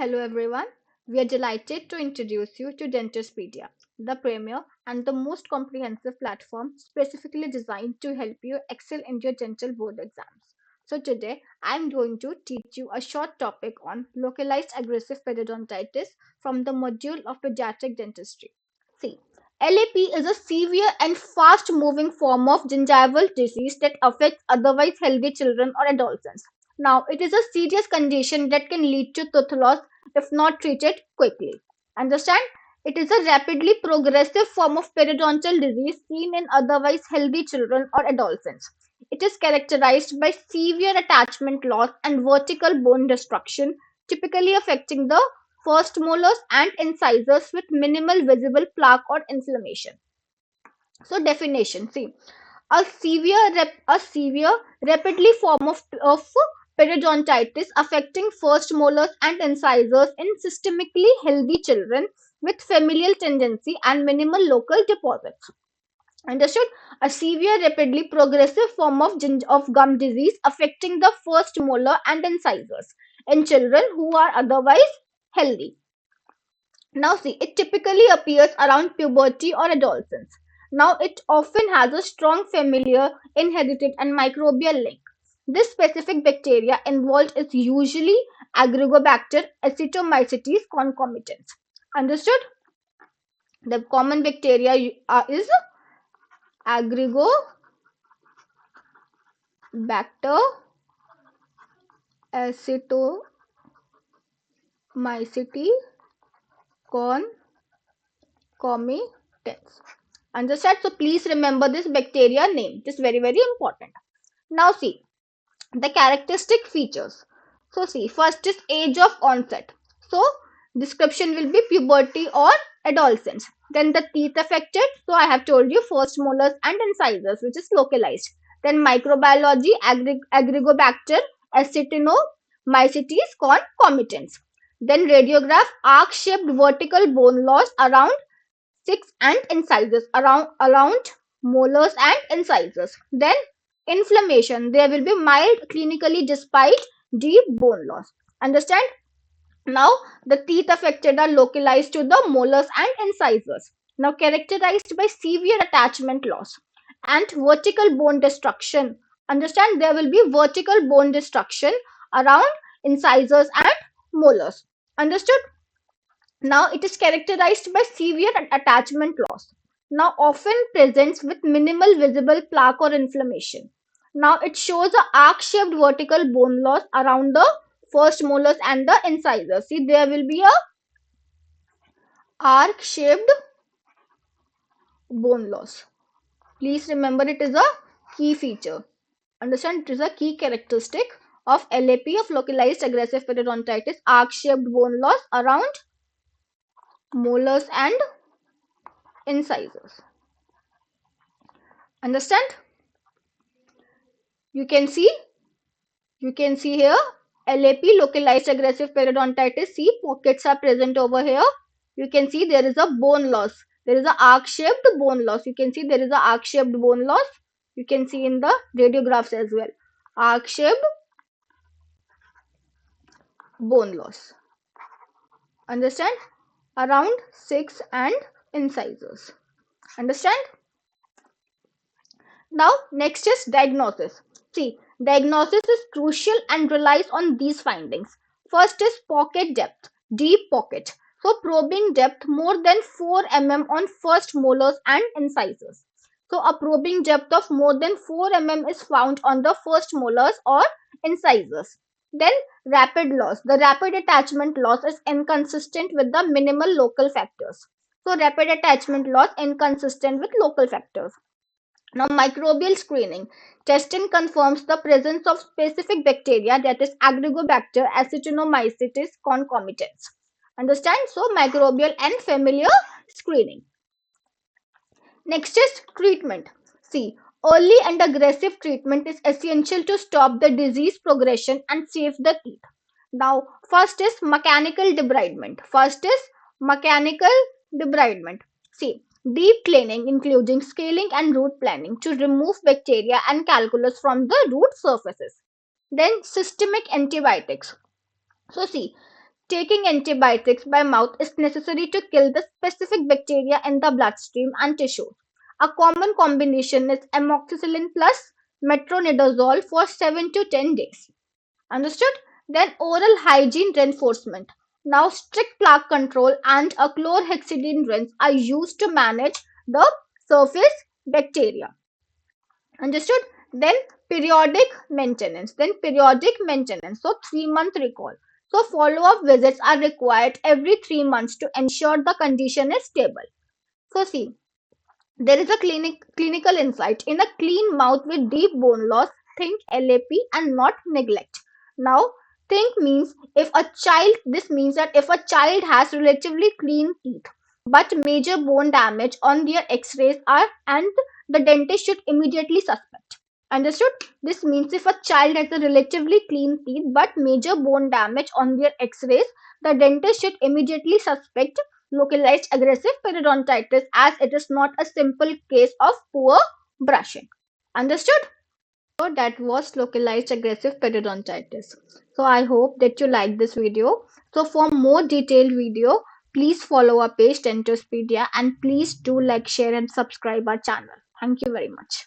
Hello everyone, we are delighted to introduce you to Dentospedia, the premier and the most comprehensive platform specifically designed to help you excel in your dental board exams. So today I am going to teach you a short topic on localized aggressive periodontitis from the module of pediatric dentistry. See, LAP is a severe and fast moving form of gingival disease that affects otherwise healthy children or adolescents. Now, it is a serious condition that can lead to tooth loss if not treated quickly. Understand? It is a rapidly progressive form of periodontal disease seen in otherwise healthy children or adolescents. It is characterized by severe attachment loss and vertical bone destruction, typically affecting the first molars and incisors with minimal visible plaque or inflammation. So definition, see, a severe rapidly form of periodontitis affecting first molars and incisors in systemically healthy children with familial tendency and minimal local deposits. Understood? A severe, rapidly progressive form of gum disease affecting the first molar and incisors in children who are otherwise healthy. Now see, it typically appears around puberty or adolescence. Now it often has a strong familial, inherited and microbial link. This specific bacteria involved is usually Aggregatibacter actinomycetes concomitans. Understood? The common bacteria is Aggregatibacter actinomycetes concomitans. Understand? So please remember this bacteria name. It is very important. Now see the characteristic features. So see, first is age of onset. So description will be puberty or adolescence. Then the teeth affected. So I have told you first molars and incisors, which is localized. Then microbiology, Aggregatibacter actinomycetes concomitans. Then radiograph, arc-shaped vertical bone loss around 6 and incisors, around molars and incisors. Then inflammation, there will be mild clinically despite deep bone loss. Understand? Now the teeth affected are localized to the molars and incisors. Now characterized by severe attachment loss and vertical bone destruction. Understand? There will be vertical bone destruction around incisors and molars. Understood? Now it is characterized by severe attachment loss. Now often presents with minimal visible plaque or inflammation. Now it shows a arc-shaped vertical bone loss around the first molars and the incisors. See, there will be a arc-shaped bone loss. Please remember, it is a key feature. Understand? It is a key characteristic of LAP, of localized aggressive periodontitis, arc-shaped bone loss around molars and incisors. Understand? You can see here LAP, localized aggressive periodontitis. See, pockets are present over here. You can see there is a bone loss. There is a arc-shaped bone loss. You can see there is a arc-shaped bone loss. You can see in the radiographs as well. Arc-shaped bone loss. Understand? Around 6 and incisors. Understand? Now next is diagnosis. See, diagnosis is crucial and relies on these findings. First is pocket depth, deep pocket. So probing depth more than 4 mm on first molars and incisors. So a probing depth of more than 4 mm is found on the first molars or incisors. Then rapid loss. The rapid attachment loss is inconsistent with the minimal local factors. So rapid attachment loss inconsistent with local factors. Now microbial screening. Testing confirms the presence of specific bacteria, that is Aggregatibacter actinomycetes concomitans. Understand? So microbial and familial screening. Next is treatment. See, early and aggressive treatment is essential to stop the disease progression and save the teeth. Now first is mechanical debridement. See, deep cleaning including scaling and root planing to remove bacteria and calculus from the root surfaces. Then systemic antibiotics. So see, taking antibiotics by mouth is necessary to kill the specific bacteria in the bloodstream and tissues. A common combination is amoxicillin plus metronidazole for 7 to 10 days. Understood? Then oral hygiene reinforcement. Now strict plaque control and a chlorhexidine rinse are used to manage the surface bacteria. Understood? Then periodic maintenance. So 3-month recall. So follow-up visits are required every 3 months to ensure the condition is stable. So see, there is a clinical insight. In a clean mouth with deep bone loss, think LAP and not neglect. Now, this means that if a child has relatively clean teeth, but major bone damage on their x-rays are and the dentist should immediately suspect. Understood? This means if a child has a relatively clean teeth, but major bone damage on their x-rays, the dentist should immediately suspect localized aggressive periodontitis, as it is not a simple case of poor brushing. Understood? So that was localized aggressive periodontitis. So I hope that you like this video. So for more detailed video, please follow our page Dentospedia, and please do like, share and subscribe our channel. Thank you very much.